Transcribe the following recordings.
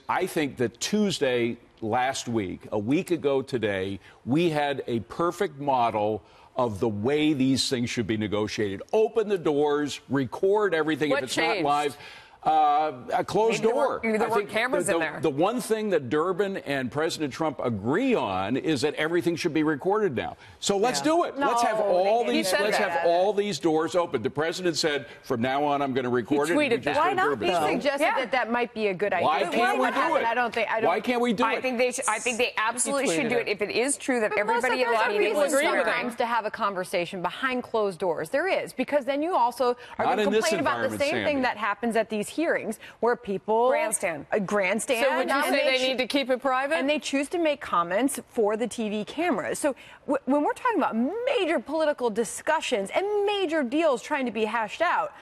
I think that Tuesday last week, a week ago today, we had a perfect model of the way these things should be negotiated. Open the doors, record everything. What if it's changed? not live, a closed door. Maybe there weren't cameras in there. The one thing that Durbin and President Trump agree on is that everything should be recorded now. So let's do it. No, let's have all these. Let's have all these doors open. The president said, "From now on, I'm going to record it." Tweeted that. Why not? Durbin. He So suggested that might be a good idea. why can't we do it? I don't think. Why can't we do it? I think they absolutely should do it if it is true that everybody in Melissa, the there's meeting a was reason with sometimes to have a conversation behind closed doors. There is, because then you also are Not going in to this complain about the environment, same Sandy. thing that happens at these hearings where people Grandstand. a grandstand. So would you and say they need to keep it private? And they choose to make comments for the TV cameras. So when we're talking about major political discussions and major deals trying to be hashed out,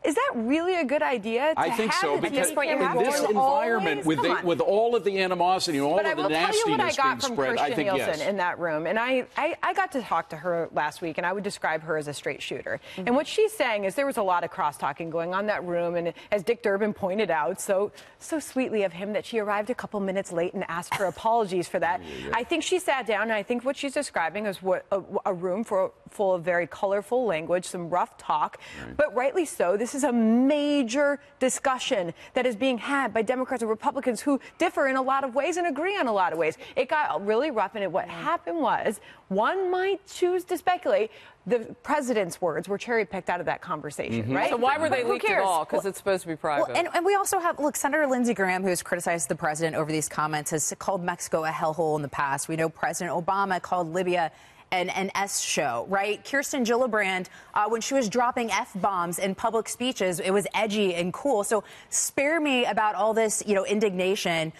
is that really a good idea? I think have so, the because TV in cameras this on environment, always? with all of the animosity and all But I of the will tell you what I nastiness got being from spread, I Christian think Nielsen yes. in that room. And I got to talk to her last week, and I would describe her as a straight shooter. And what she's saying is there was a lot of cross-talking going on in that room. And as Dick Durbin pointed out, so sweetly of him that she arrived a couple minutes late and asked for apologies for that. I think she sat down, and I think what she's describing is what a room full of very colorful language, some rough talk. Right. But rightly so, this is a major discussion that is being had by Democrats and Republicans who differ in a lot of ways and agree on a lot of ways. It got really rough, and what happened was, one might choose to speculate, the president's words were cherry-picked out of that conversation, right? So why were they Who leaked at cares? all? Because it's supposed to be private. Well, and we also have, look, Senator Lindsey Graham, who has criticized the president over these comments, has called Mexico a hellhole in the past. We know President Obama called Libya an S show, right? Kirsten Gillibrand, when she was dropping F-bombs in public speeches, it was edgy and cool. So spare me about all this, indignation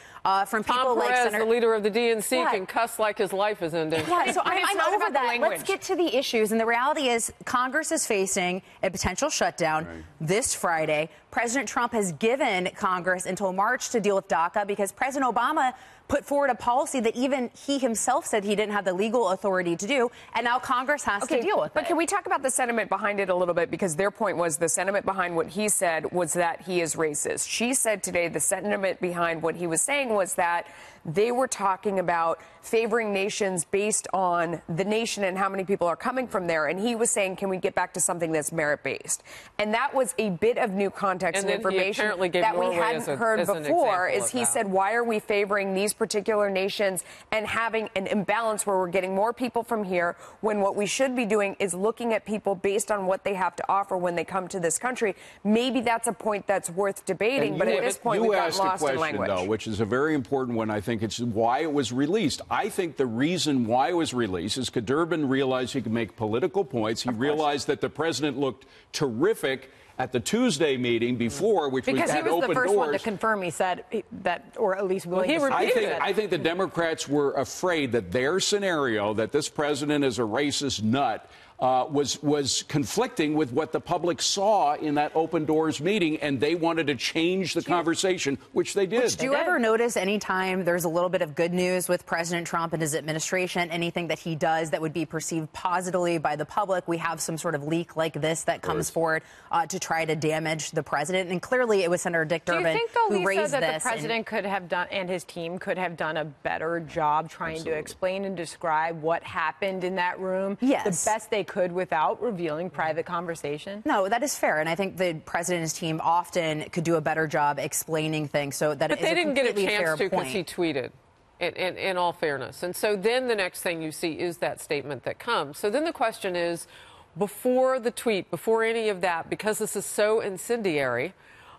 from people Tom like Perez, Senator... the leader of the DNC, Yeah. can cuss like his life is ending. Yeah, so But it's I'm not over about the that. language. Let's get to the issues. And the reality is Congress is facing a potential shutdown this Friday. President Trump has given Congress until March to deal with DACA because President Obama put forward a policy that even he himself said he didn't have the legal authority to do. And now Congress has to deal with it. But can we talk about the sentiment behind it a little bit? Because their point was the sentiment behind what he said was that he is racist. She said today the sentiment behind what he was saying was that they were talking about favoring nations based on the nation and how many people are coming from there. And he was saying, can we get back to something that's merit-based? And that was a bit of new context and information that we hadn't heard before. Is he said, why are we favoring these particular nations and having an imbalance where we're getting more people from here when what we should be doing is looking at people based on what they have to offer when they come to this country? Maybe that's a point that's worth debating, but at this point we've got lost in language. Though, which is a very important one. I think it's why it was released. I think the reason why it was released is because Durbin realized he could make political points. He realized that the president looked terrific at the Tuesday meeting before, which because had he was open the first doors. one to confirm he said that, or at least willing to say I think the Democrats were afraid that their scenario, that this president is a racist nut, was conflicting with what the public saw in that open doors meeting, and they wanted to change the conversation, which they did. Do you ever notice any time there's a little bit of good news with President Trump and his administration, anything that he does that would be perceived positively by the public, we have some sort of leak like this that comes forward to try to damage the president? And clearly it was Senator Dick Durbin who raised this. Do you think, though, Lisa, that the president could have done, and his team could have done a better job trying to explain and describe what happened in that room? Yes. The best they could without revealing private conversation? No, that is fair. And I think the president and his team often could do a better job explaining things so that but it is they didn't get a chance to point. because he tweeted. In all fairness. And so then the next thing you see is that statement that comes. So then the question is, before the tweet, before any of that, because this is so incendiary,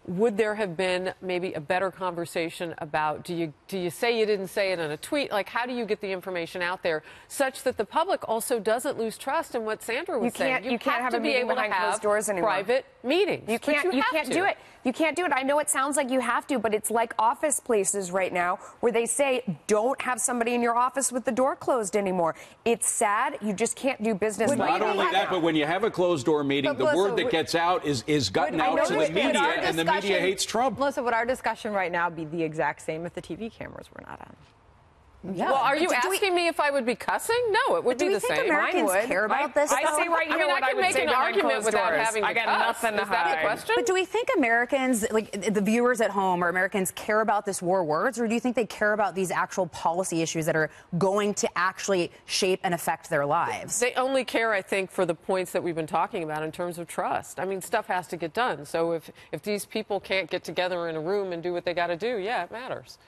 would there have been maybe a better conversation about, do you say you didn't say it in a tweet? Like, how do you get the information out there such that the public also doesn't lose trust in what Sandra was saying? You can't have a meeting behind closed doors anymore. Private meetings. You can't do it. You can't do it. I know it sounds like you have to, but it's like office places right now where they say don't have somebody in your office with the door closed anymore. It's sad. You just can't do business like that. Not only that, but when you have a closed door meeting, the word that gets out is gotten out to the media, and the media hates Trump. Melissa, would our discussion right now be the exact same if the TV cameras were not on? Yeah. Well, are you Do asking me if I would be cussing? No, it would do be we the think same. Americans care about this? I say right here I mean, what I I can would make say an behind argument closed without doors. having to I got cuss. nothing to Is that the hide. question? But do we think Americans, like the viewers at home or Americans, care about this war words, or do you think they care about these actual policy issues that are going to actually shape and affect their lives? They only care, I think, for the points that we've been talking about in terms of trust. I mean, stuff has to get done. So if these people can't get together in a room and do what they got to do, yeah, it matters.